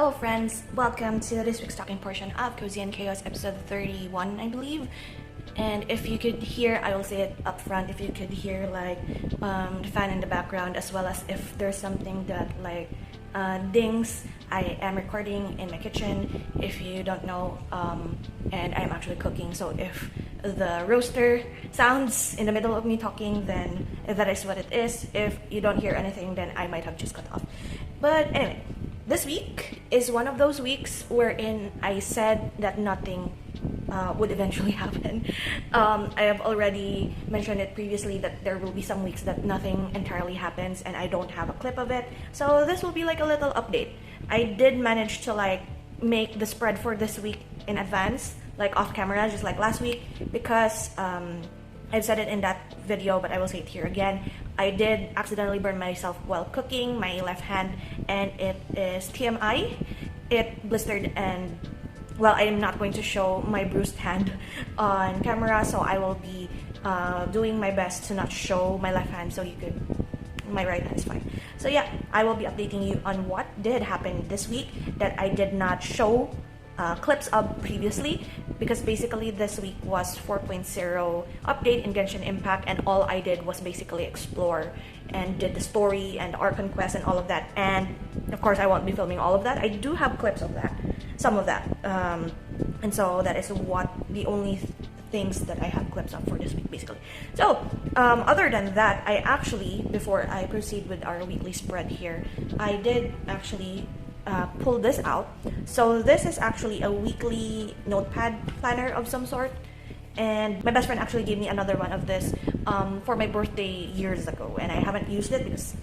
Hello friends, welcome to this week's talking portion of Cozy and Chaos episode 31, I believe. And if you could hear, I will say it up front, if you could hear like the fan in the background, as well as if there's something that like dings, I am recording in my kitchen, if you don't know, and I'm actually cooking. So if the roaster sounds in the middle of me talking, then that is what it is. If you don't hear anything, then I might have just cut off. But anyway, this week is one of those weeks wherein I said that nothing would eventually happen. I have already mentioned it previously that there will be some weeks that nothing entirely happens and I don't have a clip of it. So this will be like a little update. I did manage to like make the spread for this week in advance, like off camera, just like last week, because I've said it in that video, but I will say it here again. I did accidentally burn myself while cooking, my left hand, and it is TMI. It blistered, and well, I am not going to show my bruised hand on camera, so I will be doing my best to not show my left hand, so you could, my right hand is fine. So yeah, I will be updating you on what did happen this week that I did not show clips of previously, because basically this week was 4.0 update in Genshin Impact, and all I did was basically explore and did the story and Arc Conquest and all of that. And of course I won't be filming all of that. I do have clips of that, some of that, and so that is what the only things that I have clips of for this week basically. So other than that, I actually, before I proceed with our weekly spread here, I did actually pull this out. So this is actually a weekly notepad planner of some sort, and my best friend actually gave me another one of this for my birthday years ago, and I haven't used it because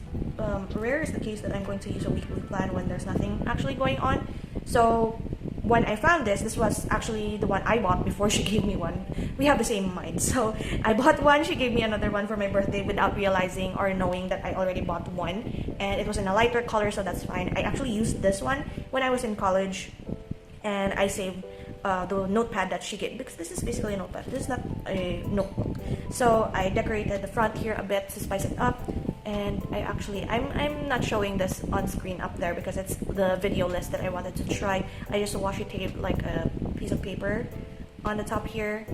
rare is the case that I'm going to use a weekly plan when there's nothing actually going on. So when I found this was actually the one I bought before she gave me one. We have the same mind. So I bought one, she gave me another one for my birthday without realizing or knowing that I already bought one. And it was in a lighter color, so that's fine. I actually used this one when I was in college, and I saved the notepad that she gave, because this is basically a notepad. This is not a notebook. So I decorated the front here a bit to spice it up. And I'm not showing this on screen up there because it's the video list that I wanted to try. I just washi taped like a piece of paper on the top here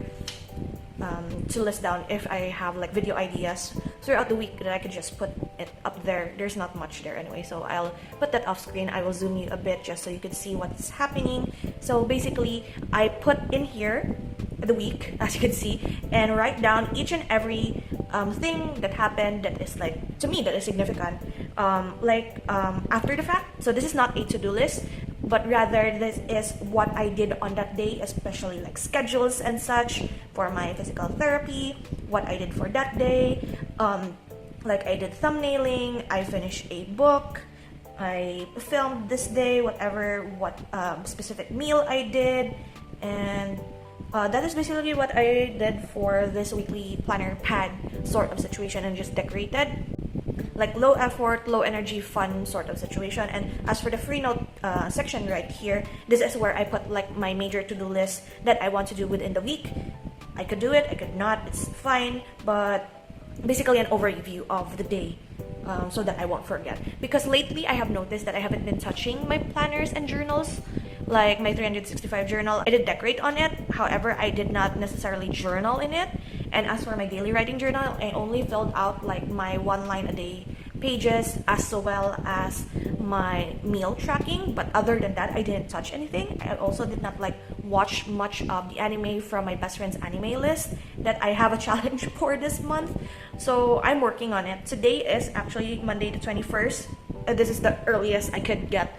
to list down if I have like video ideas throughout the week that I could just put it up there. There's not much there anyway, so I'll put that off screen. I will zoom you a bit just so you can see what's happening. So basically, I put in here the week, as you can see, and write down each and every thing that happened that is like, to me, that is significant, after the fact. So this is not a to-do list, but rather this is what I did on that day, especially like schedules and such for my physical therapy, what I did for that day. Like I did thumbnailing, I finished a book, I filmed this day, what specific meal I did, and that is basically what I did for this weekly planner pad sort of situation, and just decorated. Like low effort, low energy, fun sort of situation. And as for the free note section right here, this is where I put like my major to-do list that I want to do within the week. I could do it, I could not, it's fine, but basically an overview of the day. So that I won't forget. Because lately I have noticed that I haven't been touching my planners and journals. Like my 365 journal, I did decorate on it. However, I did not necessarily journal in it. And as for my daily writing journal, I only filled out like my 1 line a day pages, as well as my meal tracking. But other than that, I didn't touch anything. I also did not like watch much of the anime from my best friend's anime list that I have a challenge for this month. So I'm working on it. Today is actually Monday the 21st. This is the earliest I could get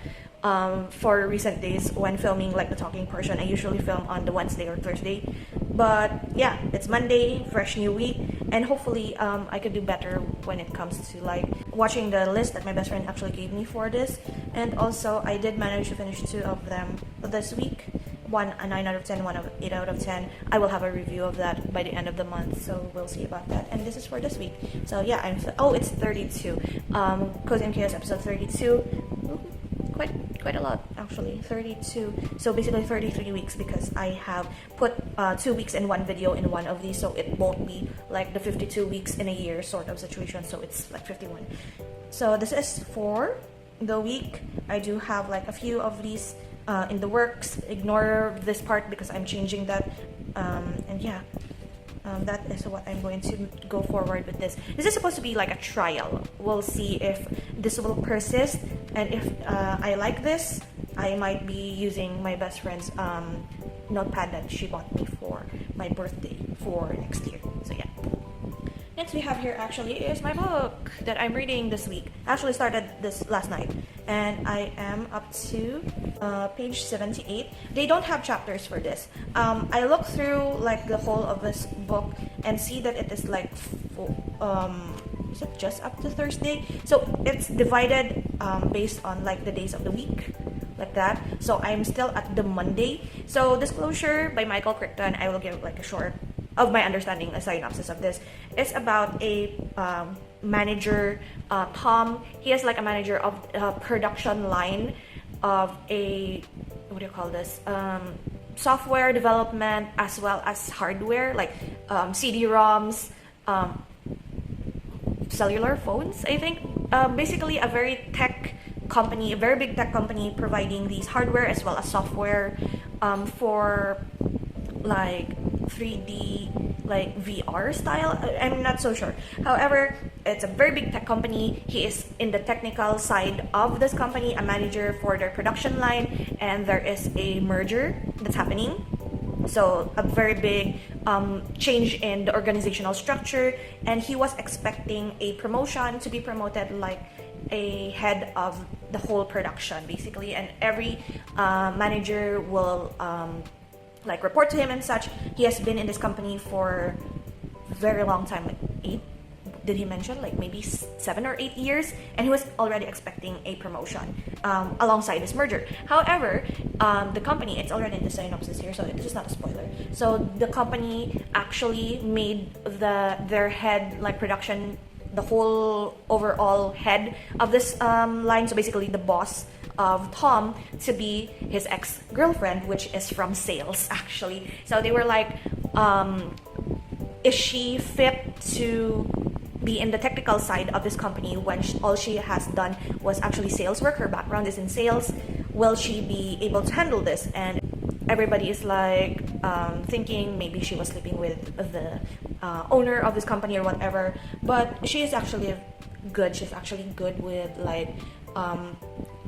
for recent days when filming like the talking portion. I usually film on the Wednesday or Thursday, but yeah, it's Monday, fresh new week, and hopefully I could do better when it comes to like watching the list that my best friend actually gave me for this. And also I did manage to finish 2 of them this week, one a 9 out of 10, one of 8 out of 10. I will have a review of that by the end of the month, so we'll see about that. And this is for this week. So yeah, it's 32. Cozy and Chaos episode 32. Quite a lot actually, 32. So basically 33 weeks, because I have put 2 weeks in one video in one of these, so it won't be like the 52 weeks in a year sort of situation, so it's like 51. So this is for the week. I do have like a few of these in the works. Ignore this part because I'm changing that. And yeah, that is what I'm going to go forward with this. This is supposed to be like a trial. We'll see if this will persist, and if I like this, I might be using my best friend's notepad that she bought me for my birthday for next year. So yeah. Next we have here actually is my book that I'm reading this week. I actually started this last night, and I am up to page 78. They don't have chapters for this. I looked through like the whole of this book and see that it is like is it just up to Thursday? So it's divided based on like the days of the week, like that. So I'm still at the Monday. So Disclosure by Michael Crichton, I will give like a short of my understanding, a synopsis of this. It's about a manager, Tom. He is like a manager of a production line of a, what do you call this, software development as well as hardware, like CD-ROMs, cellular phones, I think. Basically a very tech company, a very big tech company providing these hardware as well as software for like 3D, like VR style. I'm not so sure. However, it's a very big tech company. He is in the technical side of this company, a manager for their production line, and there is a merger that's happening. So a very big change in the organizational structure, and he was expecting a promotion to be promoted like a head of the whole production basically, and every manager will like report to him and such. He has been in this company for a very long time, like 8, did he mention, like maybe 7 or 8 years, and he was already expecting a promotion alongside this merger. However, the company, it's already in the synopsis here, so this is not a spoiler. So the company actually made their head, like production, the whole overall head of this line, so basically the boss of Tom, to be his ex-girlfriend, which is from sales actually. So they were like, is she fit to be in the technical side of this company when all she has done was actually sales work? Her background is in sales. Will she be able to handle this? And everybody is like thinking maybe she was sleeping with the owner of this company or whatever, but she is actually good. She's actually good with like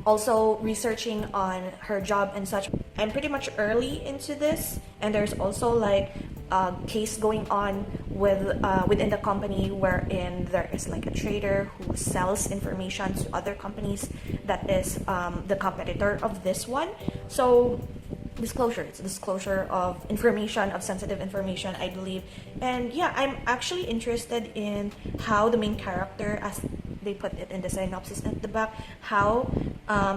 also researching on her job and such. I'm pretty much early into this, and there's also like a case going on with within the company wherein there is like a trader who sells information to other companies that is the competitor of this one. So disclosure, it's disclosure of information, of sensitive information, I believe. And yeah, I'm actually interested in how the main character, as they put it in the synopsis at the back, how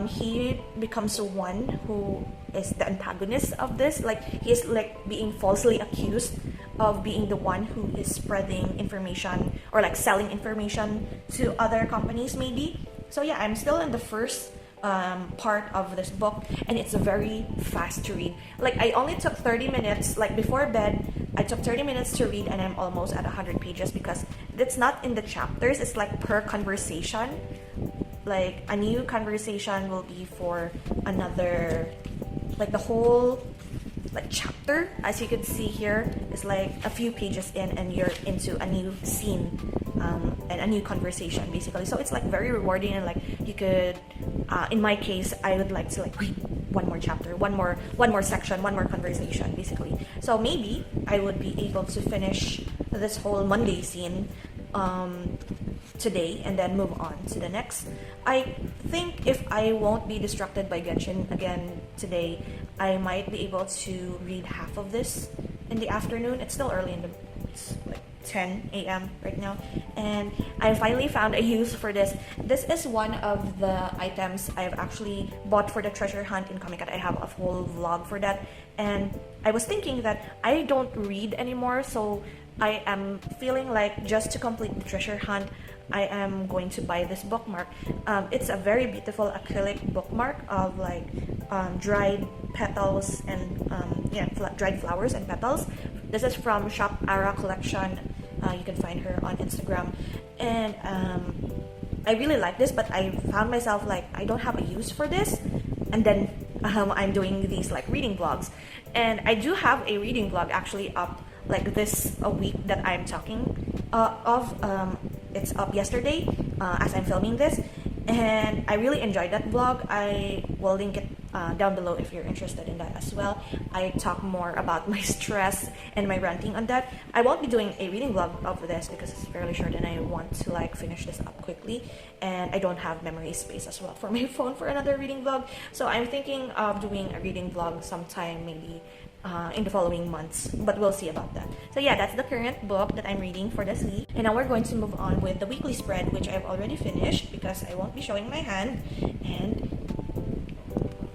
he becomes the one who is the antagonist of this. Like he's like being falsely accused of being the one who is spreading information or like selling information to other companies maybe. So yeah, I'm still in the first part of this book, and it's very fast to read. Like I only took 30 minutes, like before bed I took 30 minutes to read, and I'm almost at 100 pages because it's not in the chapters, it's like per conversation. Like a new conversation will be for another, like the whole like chapter, as you can see here, is like a few pages in and you're into a new scene and a new conversation basically. So it's like very rewarding, and like you could in my case, I would like to like read one more chapter, one more section, one more conversation basically. So maybe I would be able to finish this whole Monday scene today and then move on to the next. I think if I won't be distracted by Genshin again today, I might be able to read half of this in the afternoon. It's still early in the, it's like 10 a.m. right now, and I finally found a use for this. This is one of the items I've actually bought for the treasure hunt in Comic Con. I have a whole vlog for that, and I was thinking that I don't read anymore, so I am feeling like just to complete the treasure hunt, I am going to buy this bookmark. It's a very beautiful acrylic bookmark of like dried petals and dried flowers and petals. This is from Shop Ara Collection. You can find her on Instagram, and I really like this, but I found myself like I don't have a use for this, and then I'm doing these like reading vlogs, and I do have a reading vlog actually up like this a week that I'm talking of. It's up yesterday as I'm filming this, and I really enjoyed that vlog. I will link it down below if you're interested in that as well. I talk more about my stress and my ranting on that. I won't be doing a reading vlog of this because it's fairly short and I want to like finish this up quickly, and I don't have memory space as well for my phone for another reading vlog. So I'm thinking of doing a reading vlog sometime maybe in the following months, but we'll see about that. So yeah, that's the current book that I'm reading for this week. And now we're going to move on with the weekly spread, which I've already finished because I won't be showing my hand, and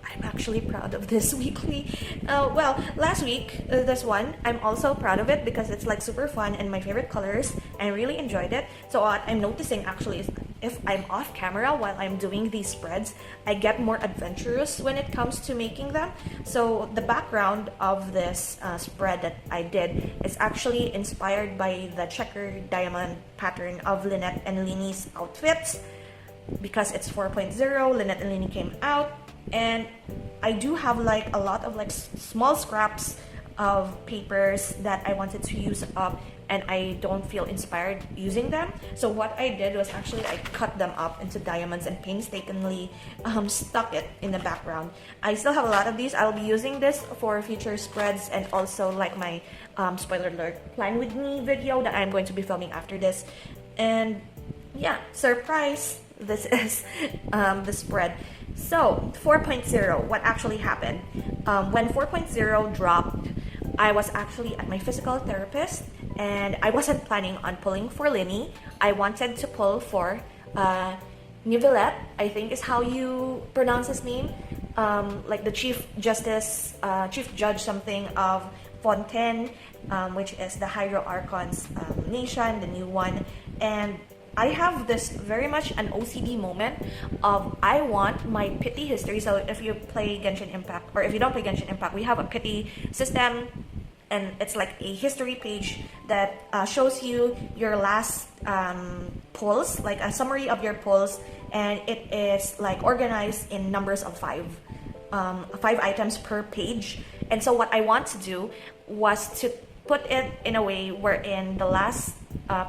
I'm actually proud of this weekly. Well, last week, this one, I'm also proud of it because it's like super fun and my favorite colors. I really enjoyed it. So what I'm noticing actually is if I'm off camera while I'm doing these spreads, I get more adventurous when it comes to making them. So the background of this spread that I did is actually inspired by the checkered diamond pattern of Lynette and Lini's outfits because it's 4.0. Lynette and Lini came out, and I do have like a lot of like small scraps of papers that I wanted to use up, and I don't feel inspired using them. So what I did was actually I cut them up into diamonds and painstakingly stuck it in the background. I still have a lot of these. I'll be using this for future spreads, and also like my spoiler alert, plan with me video that I'm going to be filming after this. And yeah, surprise, this is the spread. So 4.0, what actually happened? When 4.0 dropped, I was actually at my physical therapist, and I wasn't planning on pulling for Lini. I wanted to pull for Nivelette, I think is how you pronounce his name. Like the chief judge something of Fontaine, which is the Hydro Archon's nation, the new one. And I have this very much an OCD moment of I want my pity history. So if you play Genshin Impact, or if you don't play Genshin Impact, we have a pity system, and it's like a history page that shows you your last pulls, like a summary of your pulls, and it is like organized in numbers of 5 items per page. And so what I want to do was to put it in a way wherein the last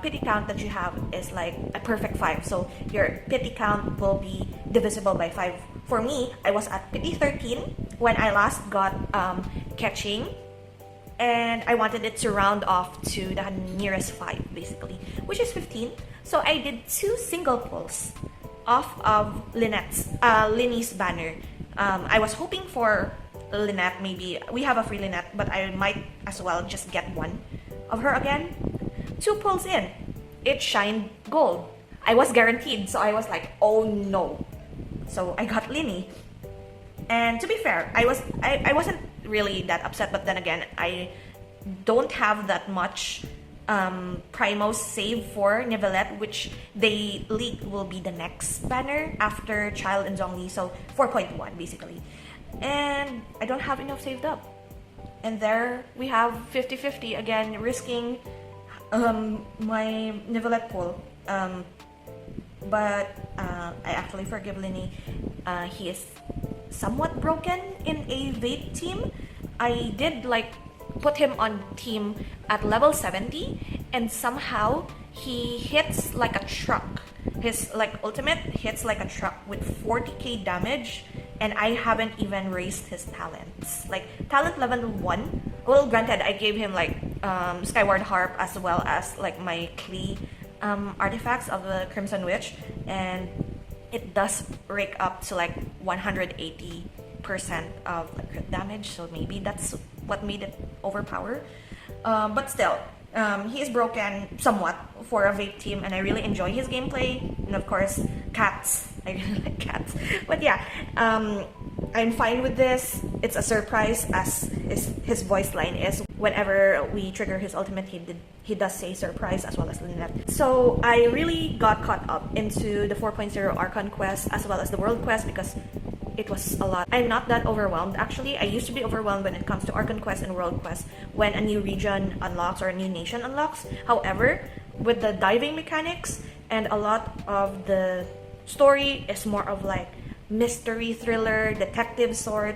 pity count that you have is like a perfect 5. So your pity count will be divisible by 5. For me, I was at pity 13 when I last got catching, and I wanted it to round off to the nearest 5 basically, which is 15. So I did 2 single pulls off of Lini's banner. I was hoping for Lynette, maybe we have a free Lynette, but I might as well just get one of her again. 2 pulls in, it shined gold. I was guaranteed, so I was like, oh no. So I got Lini, and to be fair, I wasn't really that upset, but then again, I don't have that much primos saved for Nivelette, which they leaked will be the next banner after Child and Zhongli, so 4.1 basically. And I don't have enough saved up. And there we have 50-50 again, risking my Nivelette pull. But I actually forgive Lini. He is somewhat broken in a Vate team. I did like put him on team at level 70, and somehow he hits like a truck. His like ultimate hits like a truck with 40k damage, and I haven't even raised his talents. Like talent level 1. Well, granted, I gave him like Skyward Harp as well as like my Klee artifacts of the Crimson Witch, and it does rake up to like 180% of like crit damage. So maybe that's what made it overpower. But still, he is broken somewhat for a Vape team, and I really enjoy his gameplay. And of course, cats. I really like cats. But yeah, I'm fine with this. It's a surprise, as his voice line is. Whenever we trigger his ultimate, he does say surprise as well as Lynette. So I really got caught up into the 4.0 Archon quest as well as the World quest because it was a lot. I'm not that overwhelmed actually. I used to be overwhelmed when it comes to Archon quest and World quest when a new region unlocks or a new nation unlocks. However, with the diving mechanics and a lot of the story is more of like mystery thriller, detective sort.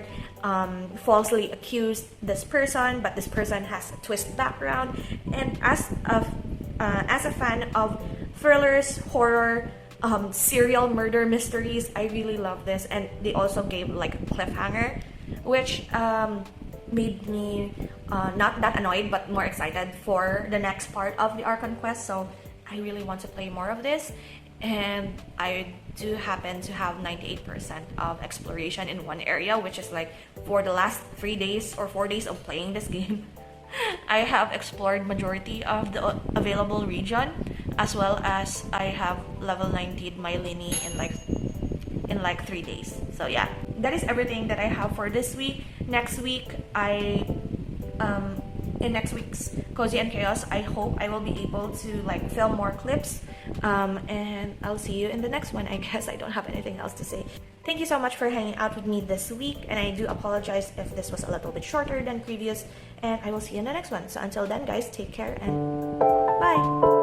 Falsely accused this person, but this person has a twist background. And as a fan of thrillers, horror, serial murder mysteries, I really love this. And they also gave like a cliffhanger, which made me not that annoyed but more excited for the next part of the Archon quest. So I really want to play more of this, and I do happen to have 98% of exploration in one area, which is like for the last 3 days or 4 days of playing this game. I have explored majority of the available region, as well as I have level 19 my Lini in like 3 days. So yeah, that is everything that I have for this week. Next week, in next week's Cozy and Chaos, I hope I will be able to like film more clips, and I'll see you in the next one. I guess I don't have anything else to say. Thank you so much for hanging out with me this week, and I do apologize if this was a little bit shorter than previous, and I will see you in the next one. So until then, guys, take care and bye!